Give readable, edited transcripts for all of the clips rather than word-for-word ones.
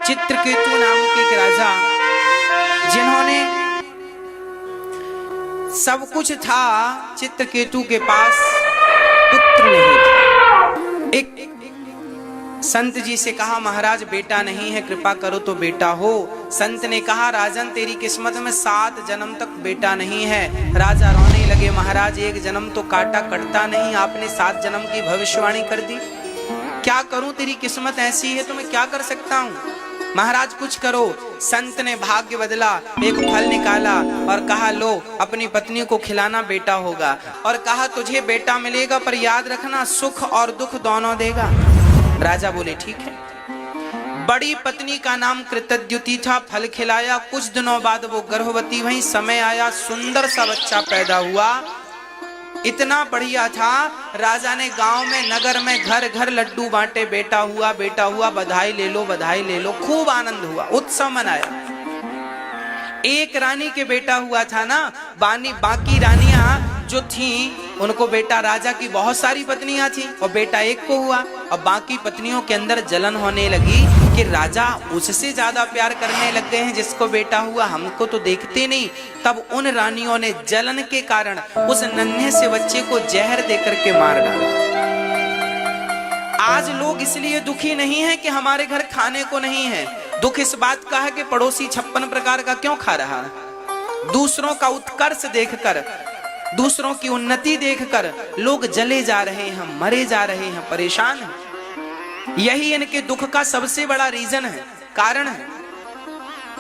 चित्रकेतु नाम के एक राजा, जिन्होंने सब कुछ था, चित्रकेतु के पास पुत्र नहीं था। एक संत जी से कहा, महाराज बेटा नहीं है, कृपा करो तो बेटा हो। संत ने कहा, राजन तेरी किस्मत में 7 जन्म तक बेटा नहीं है। राजा रोने लगे, महाराज एक जन्म तो काटा कटता नहीं, आपने 7 जन्म की भविष्यवाणी कर दी। क्या करूं, तेरी किस्मत ऐसी है तो मैं क्या कर सकता हूं। महाराज कुछ करो। संत ने भाग्य बदला, एक फल निकाला और कहा, लो अपनी पत्नी को खिलाना, बेटा होगा। और कहा, तुझे बेटा मिलेगा पर याद रखना सुख और दुख दोनों देगा। राजा बोले, ठीक है। बड़ी पत्नी का नाम कृतद्युति था। फल खिलाया, कुछ दिनों बाद वो गर्भवती हुई। समय आया, सुंदर सा बच्चा पैदा हुआ, इतना बढ़िया था। राजा ने गांव में, नगर में घर घर लड्डू बांटे, बेटा हुआ बेटा हुआ, बधाई ले लो बधाई ले लो। खूब आनंद हुआ, उत्सव मनाया। एक रानी के बेटा हुआ था ना, बाकी रानियां जो थी उनको बेटा, राजा की बहुत सारी पत्नियां थी और बेटा एक को हुआ। और बाकी पत्नियों के अंदर जलन होने लगी कि राजा उससे ज्यादा प्यार करने लग गए हैं, जिसको बेटा हुआ हमको तो देखते नहीं। तब उन रानियों ने जलन के कारण उस नन्हे से बच्चे को जहर देकर के मार डाला। आज लोग इसलिए दुखी नहीं है कि हमारे घर खाने को नहीं है, दुख इस बात का है कि पड़ोसी 56 प्रकार का क्यों खा रहा है। दूसरों का उत्कर्ष देखकर, दूसरों की उन्नति देखकर लोग जले जा रहे हैं, मरे जा रहे हैं, परेशान हैं। यही इनके दुख का सबसे बड़ा रीजन है, कारण है।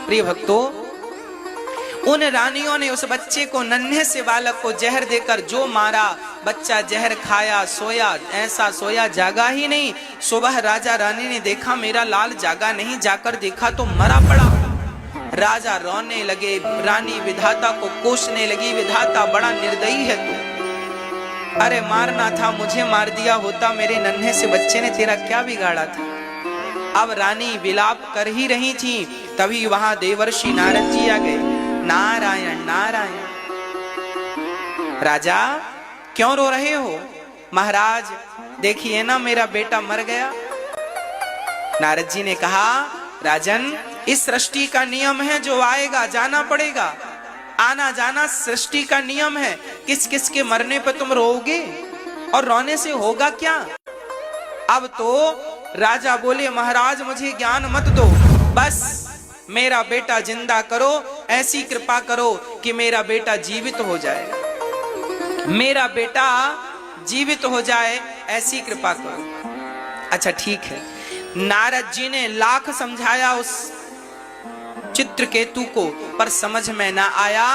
प्रिय भक्तों, उन रानियों ने उस बच्चे को, नन्हे से बालक को जहर देकर जो मारा, बच्चा जहर खाया, सोया, ऐसा सोया जागा ही नहीं। सुबह राजा रानी ने देखा मेरा लाल जागा नहीं, जाकर देखा तो मरा पड़ा। राजा रोने लगे, रानी विधाता को कोसने लगी, विधाता बड़ा निर्दयी है तू, अरे मारना था मुझे मार दिया होता, मेरे नन्हे से बच्चे ने तेरा क्या बिगाड़ा था। अब रानी विलाप कर ही रही थी, तभी वहां देवर्षि नारद जी आ गए। नारायण नारायण। राजा क्यों रो रहे हो। महाराज देखिए ना, मेरा बेटा मर गया। नारद जी ने कहा, राजन इस सृष्टि का नियम है, जो आएगा जाना पड़ेगा, आना जाना सृष्टि का नियम है। किस किस के मरने पर तुम रोओगे, और रोने से होगा क्या। अब तो राजा बोले, महाराज मुझे ज्ञान मत दो, बस मेरा बेटा जिंदा करो, ऐसी कृपा करो कि मेरा बेटा जीवित हो जाए, मेरा बेटा जीवित हो जाए, ऐसी कृपा करो। अच्छा ठीक है। नारद जी ने लाख समझाया उस चित्रकेतु को, पर समझ में ना आया।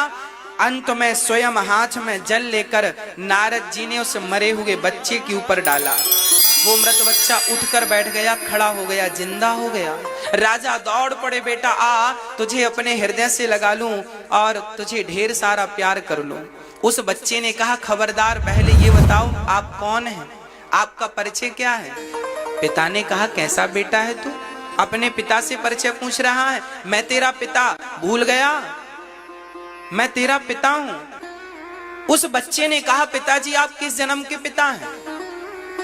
अंत में स्वयं हाथ में जल लेकर नारद जी ने उस मरे हुए बच्चे के ऊपर डाला। वो मृत बच्चा उठकर बैठ गया, खड़ा हो गया, जिंदा हो गया। राजा दौड़ पड़े, बेटा आ, तुझे अपने हृदय से लगा लूं और तुझे ढेर सारा प्यार कर लूं। उस बच्चे ने कहा, खबरदार, पहले ये बताओ आप कौन हैं, आपका परिचय क्या है। पिता ने कहा, कैसा बेटा है तू, अपने पिता से परिचय पूछ रहा है। मैं तेरा पिता, भूल गया, मैं तेरा पिता हूं। उस बच्चे ने कहा, पिताजी आप किस जन्म के पिता हैं।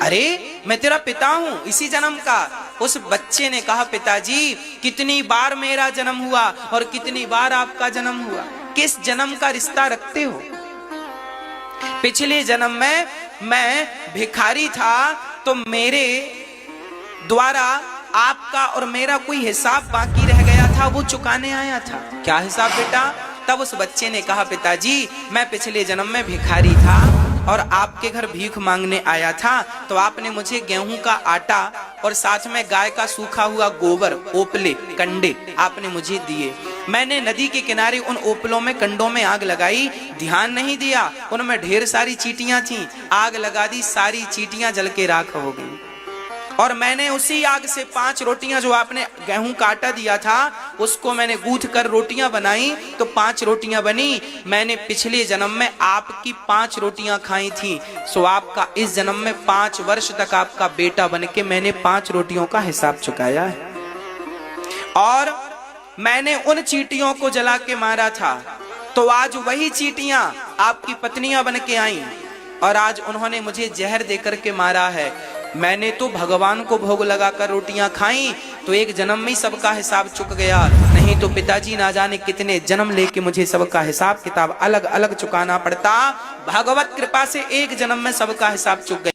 अरे मैं तेरा पिता हूं, इसी जन्म का। उस बच्चे ने कहा, पिताजी कितनी बार मेरा जन्म हुआ और कितनी बार आपका जन्म हुआ, किस जन्म का रिश्ता रखते हो। पिछले जन्म में मैं भिखारी था, तो मेरे द्वारा आपका और मेरा कोई हिसाब बाकी रह गया था, वो चुकाने आया था। क्या हिसाब बेटा। तब उस बच्चे ने कहा, पिताजी मैं पिछले जन्म में भिखारी था और आपके घर भीख मांगने आया था, तो आपने मुझे गेहूं का आटा और साथ में गाय का सूखा हुआ गोबर, ओपले, कंडे आपने मुझे दिए। मैंने नदी के किनारे उन ओपलों में, कंडों में आग लगाई, ध्यान नहीं दिया, उनमें ढेर सारी चींटियां थीं, आग लगा दी, सारी चींटियां जल के राख हो गई। और मैंने उसी आग से 5 रोटियां, जो आपने गेहूं का आटा दिया था उसको मैंने गूंथ कर रोटियां बनाई, तो 5 रोटियां बनी। मैंने पिछले जन्म में आपकी 5 रोटियां खाई थी, सो आपका इस जन्म में 5 वर्ष तक आपका बेटा बनके मैंने 5 रोटियों का हिसाब चुकाया है। और मैंने उन चींटियों को जला के मारा था, तो आज वही चींटियां आपकी पत्नियां बन के आई और आज उन्होंने मुझे जहर देकर के मारा है। मैंने तो भगवान को भोग लगाकर रोटियां खाई, तो तो एक जन्म में ही सबका हिसाब चुक गया, नहीं तो पिताजी ना जाने कितने जन्म लेके मुझे सबका हिसाब किताब अलग अलग चुकाना पड़ता। भगवत कृपा से एक जन्म में सबका हिसाब चुक गया।